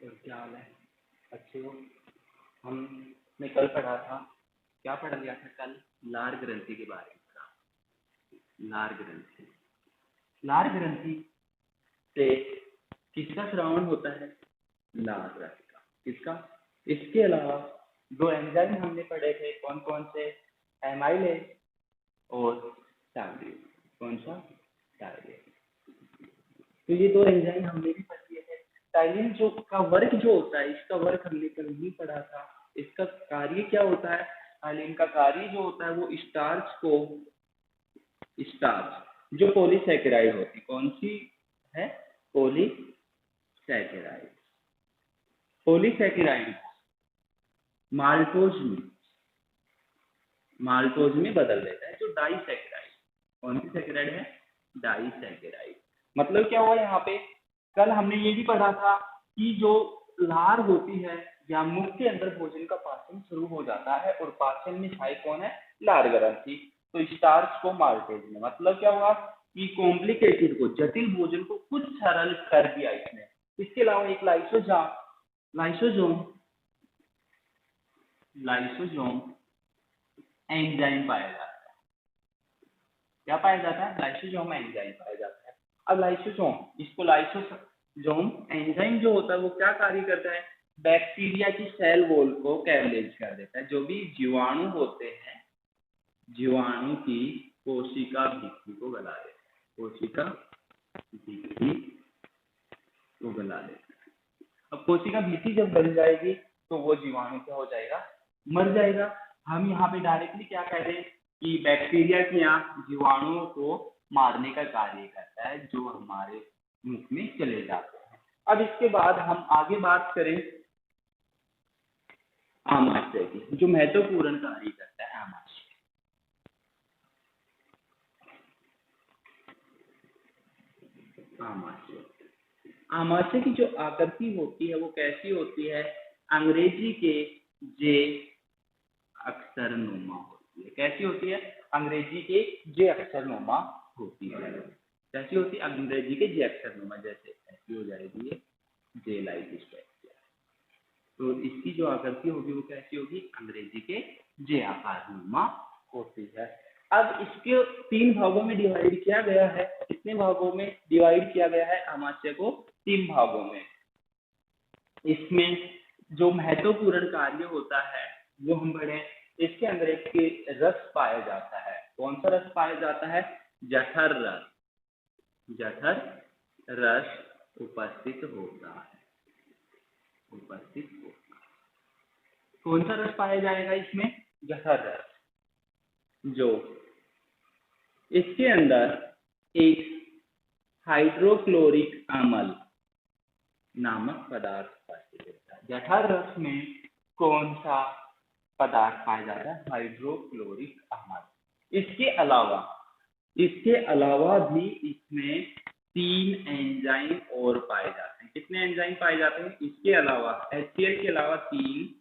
और क्या हाल है? अच्छे हो? हमने कल पढ़ा था, क्या पढ़ा लिया था कल? लार ग्रंथि के बारे में पढ़ा। लार ग्रंथि से किसका श्रवण होता है? लार ग्रंथि का। किसका? इसके अलावा दो एंजाइम हमने पढ़े थे, कौन कौन से? एमाइलेज और टायरेज। कौन सा? टायरेज। तो ये दो एंजाइम हमने भी पढ़ लिए थे। टाइलिन जो का वर्क जो होता है, इसका वर्क हमने कल ही पढ़ा था। इसका कार्य क्या होता है? टाइलिन का कार्य जो होता है वो स्टार्च जो पॉलीसैकेराइड होती, कौन सी है? पॉलीसैकेराइड। पॉलीसैकेराइड माल्टोज में बदल देता है, जो डाइसैकेराइड। कौन सी सैकेराइड है? डाइसैकेराइड। मतलब क्या हुआ यहाँ पे? कल हमने ये भी पढ़ा था कि जो लार होती है या मुख के अंदर भोजन का पाचन शुरू हो जाता है और पाचन में सहायक कौन है? लार ग्रंथि। तो स्टार्च को माल्टेज में, मतलब क्या हुआ कि कॉम्प्लिकेटेड को, जटिल भोजन को कुछ सरल कर दिया इसने। इसके अलावा एक लाइसोसोम एंजाइम पाया जाता है। क्या पाया जाता है? लाइसोसोम एंजाइम पाया जाता है। अब लाइसोसोम एंजाइम जो होता है वो क्या कार्य करता है? बैक्टीरिया की सेल वॉल को कैबलेज कर देता है। जो भी जीवाणु होते हैं, जीवाणु की कोशिका भित्ति को गला देता है। कोशिका भित्ति को गला देता है। अब कोशिका भित्ति जब गल जाएगी तो वो जीवाणु क्या हो जाएगा? मर जाएगा। हम यहाँ पे डायरेक्टली क्या कह रहे हैं कि बैक्टीरिया के यहाँ जीवाणुओं को मारने का कार्य करता है, जो हमारे मुख में चले जाते हैं। अब इसके बाद हम आगे बात करें आमाशय की, जो महत्वपूर्ण कार्य करता है आमाशय। आमाशय की जो आकृति होती है वो कैसी होती है? अंग्रेजी के जे अक्षर नुमा होती है। कैसी होती है? अंग्रेजी के जे अक्षर नुमा होती है। कैसी होती है? अंग्रेजी के जे अक्षर नुमा। जैसे ऐसी हो जाएगी ये जे लाइक स्ट्रक्चर। तो इसकी जो आकृति होगी वो कैसी होगी? अंग्रेजी के जे आकार नुमा होती है। अब इसके 3 भागों में डिवाइड किया गया है। कितने भागों में डिवाइड किया गया है आमाशय को? 3 भागों में। इसमें जो महत्वपूर्ण कार्य होता है वो हम पढ़े। इसके अंदर एक रस पाया जाता है। कौन सा रस पाया जाता है? जठर रस। जठर रस उपस्थित होता है। कौन सा रस पाया जाएगा इसमें? जठर रस। जो इसके अंदर एक हाइड्रोक्लोरिक अम्ल नामक पदार्थ उपस्थित होता है। जठर रस में कौन सा पदार्थ पाया जाता है? हाइड्रोक्लोरिक अम्ल। इसके अलावा भी इसमें 3 एंजाइम और पाए जाते हैं। कितने एंजाइम पाए जाते हैं? इसके अलावा HCl के अलावा 3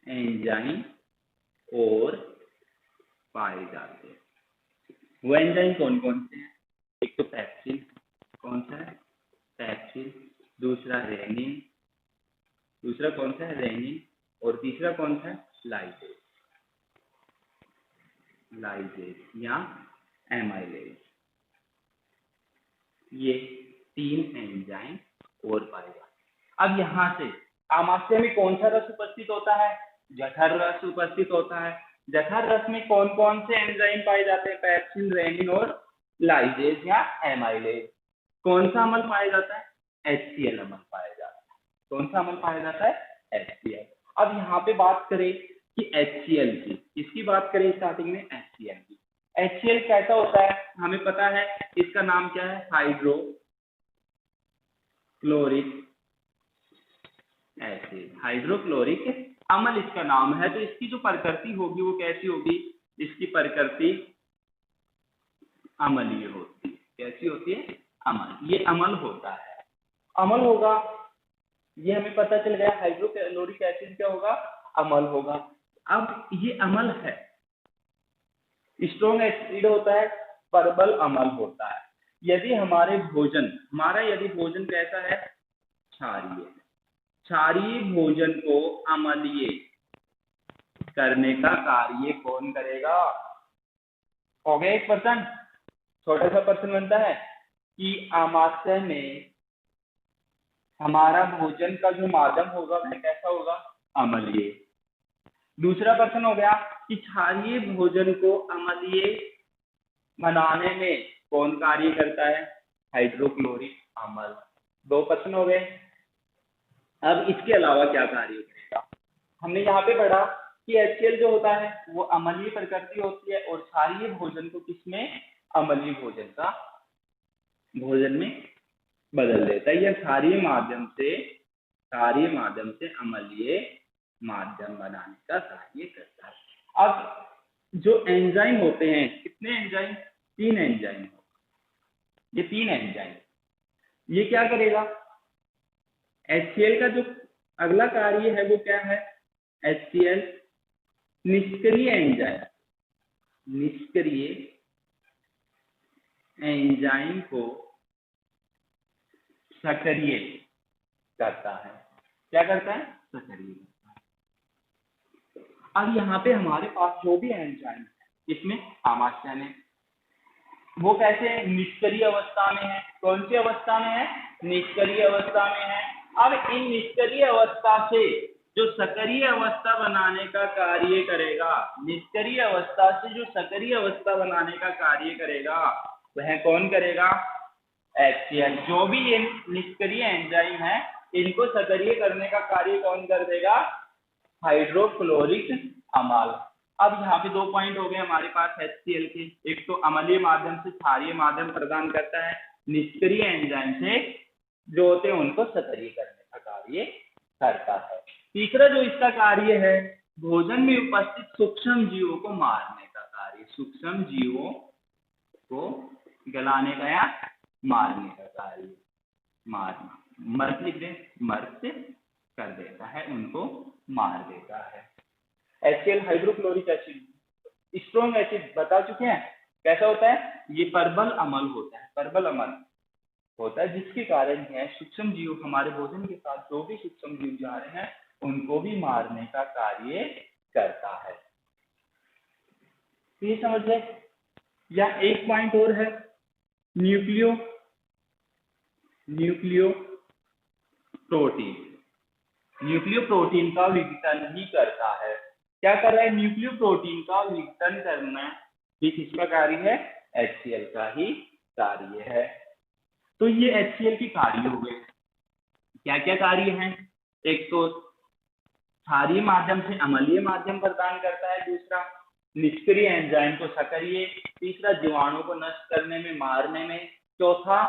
एंजाइम और पाए जाते हैं। वो एंजाइम कौन कौन से हैं? एक तो पैप्सिन। कौन सा है? पैप्सिन। दूसरा रेनिन। दूसरा कौन सा है? रेनिन। और तीसरा कौन सा है? लाइजेज या एमाइलेज। ये 3 एंजाइम और पाए जाते हैं। अब यहाँ से आमाशय में कौन सा रस उपस्थित होता है? जठर रस उपस्थित होता है। जठर रस में कौन कौन से एंजाइम पाए जाते हैं? पैप्सिन, रेनिन और लाइजेज या एमाइलेज। कौन सा अम्ल पाया जाता है? HCl अम्ल पाया जाता है। कौन सा अम्ल पाया जाता है? HCl। अब यहाँ पे बात करें कि HCl की, इसकी बात करें स्टार्टिंग में HCl की। HCl कैसा होता है? हमें पता है इसका नाम क्या है? Hydrochloric acid. हाइड्रोक्लोरिक अम्ल इसका नाम है। तो इसकी जो प्रकृति होगी वो कैसी होगी? इसकी प्रकृति अम्लीय होती है। कैसी होती है? अम्ल। ये अम्ल होता है। अम्ल होगा, ये हमें पता चल गया। हाइड्रोक्लोरिक एसिड क्या होगा? अम्ल होगा। अब ये अम्ल है, स्ट्रॉन्ग एसिड होता है, प्रबल अम्ल होता है। यदि हमारा भोजन कैसा है? क्षारीय है। क्षारीय भोजन को अम्लीय करने का कार्य कौन करेगा? हो गया एक प्रश्न, छोटा सा प्रश्न बनता है कि आमाशय में हमारा भोजन का जो माध्यम होगा वह कैसा होगा? अम्लीय। दूसरा प्रश्न हो गया कि क्षारीय भोजन को अम्लीय बनाने में कौन कार्य करता है? हाइड्रोक्लोरिक अम्ल। दो प्रश्न हो गए। अब इसके अलावा क्या कार्य करेगा? हमने यहाँ पे पढ़ा कि HCl जो होता है वो अम्लीय प्रकृति होती है और क्षारीय भोजन को किसमें? अम्लीय भोजन में बदल देता है। यह क्षारीय माध्यम से अम्लीय माध्यम बनाने का कार्य करता है। अब जो एंजाइम होते हैं, कितने एंजाइम? 3 एंजाइम। ये 3 एंजाइम ये क्या करेगा? HCl का जो अगला कार्य है वो क्या है? HCl निष्क्रिय एंजाइम को सक्रिय करता है। क्या करता है? सक्रिय करता है। अब यहाँ पे हमारे पास जो भी एंजाइम है इसमें आमाशय में, वो कैसे? निष्क्रिय अवस्था में है। कौन सी अवस्था में है? निष्क्रिय अवस्था में है। अब इन निष्क्रिय अवस्था से जो सक्रिय अवस्था बनाने का कार्य करेगा, निष्क्रिय अवस्था से जो सक्रिय अवस्था बनाने का कार्य करेगा वह कौन करेगा? HCl। जो भी ये निष्क्रिय एंजाइम है इनको सक्रिय करने का कार्य कौन कर देगा? हाइड्रोक्लोरिक अम्ल। अब यहाँ पे 2 पॉइंट हो गए हमारे पास HCl के। एक तो अम्लीय माध्यम से क्षारीय माध्यम प्रदान करता है, निष्क्रिय एंजाइम से जो होते हैं उनको सक्रिय करने का कार्य करता है। तीसरा जो इसका कार्य है, भोजन में उपस्थित सूक्ष्म जीवों को मारने का कार्य। सूक्ष्म जीवों को गलाने का या मारने का कार्य। मारना, मर्त लिख दें, मर्त कर देता है, उनको मार देता है। HCl hydrochloric acid, strong acid बता चुके हैं कैसा होता है? ये प्रबल अम्ल होता है, प्रबल अम्ल होता है जिसके कारण है सूक्ष्म जीव, हमारे भोजन के साथ जो भी सूक्ष्म जीव जा रहे हैं उनको भी मारने का कार्य करता है। तो ये समझ ले। या एक पॉइंट और है, न्यूक्लियो प्रोटीन का विघटन ही करता है। क्या कर रहा है? न्यूक्लियो प्रोटीन का विघटन करना भी किसका कार्य है? HCl का ही कार्य है। तो ये HCl के कार्य हो गए। क्या क्या कार्य हैं? एक तो क्षारीय माध्यम से अम्लीय माध्यम प्रदान करता है, दूसरा निष्क्रिय एंजाइम को सक्रिय, तीसरा जीवाणु को नष्ट करने में, मारने में, चौथा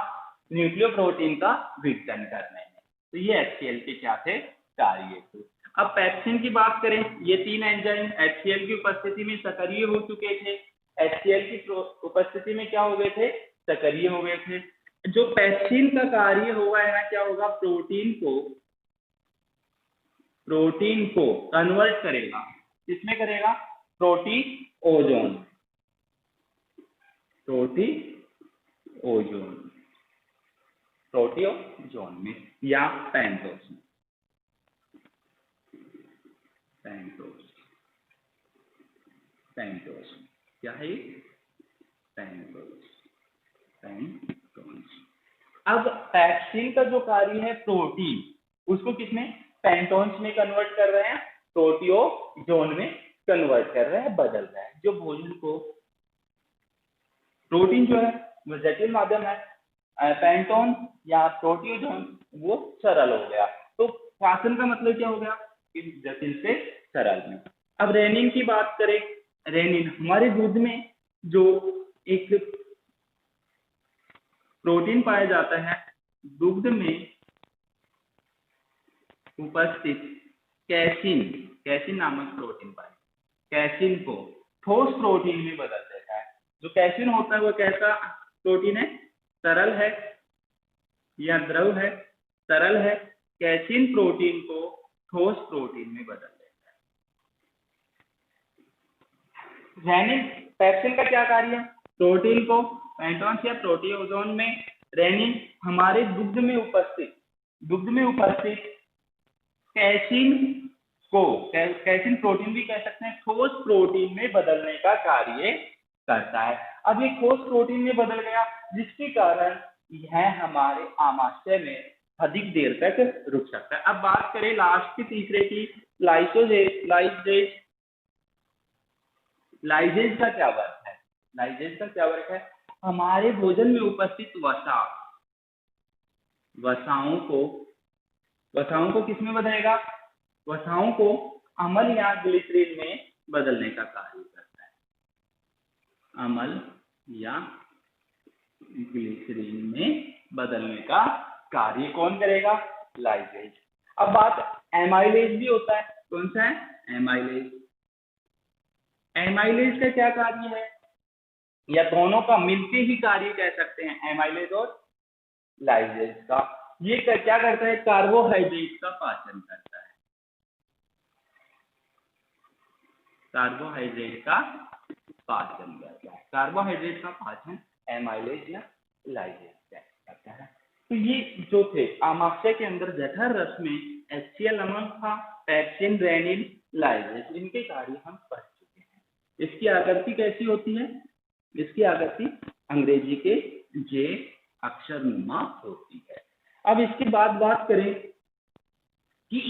न्यूक्लियो प्रोटीन का विघटन करने में। तो ये HCl के क्या थे? कार्य थे। अब पैक्सिन की बात करें, ये 3 एंजाइम HCl की उपस्थिति में सक्रिय हो चुके थे। HCl की उपस्थिति में क्या हो गए थे? सक्रिय हो गए थे। जो पैक्सिन का कार्य होगा यहाँ क्या होगा? प्रोटीन को कन्वर्ट करेगा। किसमें करेगा? प्रोटीओजोन में या पेंटोज में। क्या है? पेंटोज। अब पैक्सिन का जो कार्य है प्रोटीन, उसको किसमें? पेंटोन्स में कन्वर्ट कर रहे हैं, प्रोटीओजोन में कन्वर्ट कर रहे हैं, बदल रहे हैं। जो भोजन को, प्रोटीन जो है वो जटिल माध्यम है, पेंटोन या प्रोटीओजोन वो सरल हो गया। तो पाचन का मतलब क्या हो गया? जटिल से सरल में। अब रेनिन की बात करें, रेनिन हमारे दूध में जो एक प्रोटीन पाया जाता है, दुग्ध में उपस्थित कैसिन नामक प्रोटीन पाए, कैसिन को ठोस प्रोटीन में बदल देता है। जो कैसिन होता है वो कैसा प्रोटीन है? तरल है या द्रव है? तरल है। कैसिन प्रोटीन को ठोस प्रोटीन में बदल देता है। रेनिन, पैक्सिन का क्या कार्य है? प्रोटीन को पेंटोन्स या प्रोटीओजोन में, रेनिन हमारे दुग्ध में उपस्थित कैसीन को कैसीन प्रोटीन भी कह सकते हैं, ठोस प्रोटीन में बदलने का कार्य करता है। अब ये ठोस प्रोटीन में बदल गया, जिसके कारण यह हमारे आमाशय में अधिक देर तक रुक सकता है। अब बात करें लास्ट के तीसरे की, लाइसोजेज। लाइजेज का क्या वर्क है? लाइजेज का क्या वर्क है? हमारे भोजन में उपस्थित वसाओं को किस में बदलेगा? वसाओं को अम्ल या ग्लिसरीन में बदलने का कार्य करता है। अम्ल या ग्लिसरीन में बदलने का कार्य कौन करेगा? लाइजेज। अब बात एमाइलेज भी होता है। कौन सा है? एमाइलेज। एमाइलेज का क्या कार्य है, या दोनों का मिलके ही कार्य कह सकते हैं, एमाइलेज और लाइजेज का। ये क्या करता है? कार्बोहाइड्रेट का पाचन करता है। कार्बोहाइड्रेट का पाचन करता है। कार्बोहाइड्रेट का पाचन एमाइलेज या लाइजेज करता है। तो ये जो थे आमाशय के अंदर जठर रस में HCl अमल था, पैप्सिन, रेनिन, लाइजेज, इनके कार्य हम पढ़ चुके हैं। इसकी आकृति कैसी होती है? इसकी आकृति अंग्रेजी के जे अक्षर नुमा होती है। अब इसके बाद बात करें कि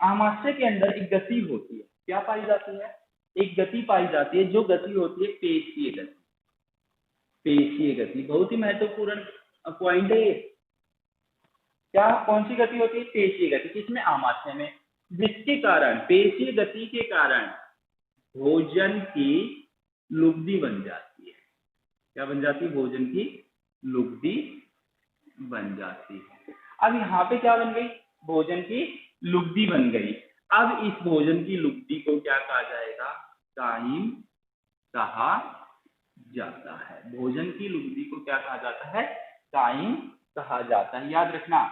आमाशय के अंदर एक गति होती है। क्या पाई जाती है? एक गति पाई जाती है, जो गति होती है पेशीय गति। पेशीय गति बहुत ही महत्वपूर्ण पॉइंट है ये। क्या, कौन सी गति होती है? पेशीय गति। किसमें? आमाशय में। जिसके कारण, पेशीय गति के कारण भोजन की लुगदी बन जाती है। क्या बन जाती है? भोजन की लुगदी बन जाती है। अब यहाँ पे क्या बन गई? भोजन की लुगदी बन गई। अब इस भोजन की लुगदी को क्या कहा जाएगा? काइम कहा जाता है। भोजन की लुगदी को क्या कहा जाता है? काइम कहा जाता है। याद रखना,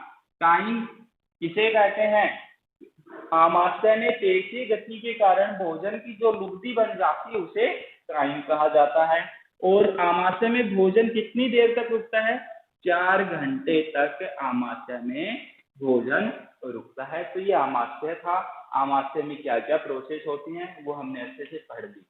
काइम किसे कहते हैं? आमाशय में पेशीय गति के कारण भोजन की जो लुगदी बन जाती है उसे काइम कहा जाता है। और आमाशय में भोजन कितनी देर तक रुकता है? 4 घंटे तक आमाशय में भोजन रुकता है। तो ये आमाशय था। आमाशय में क्या क्या प्रोसेस होती हैं वो हमने अच्छे से पढ़ ली।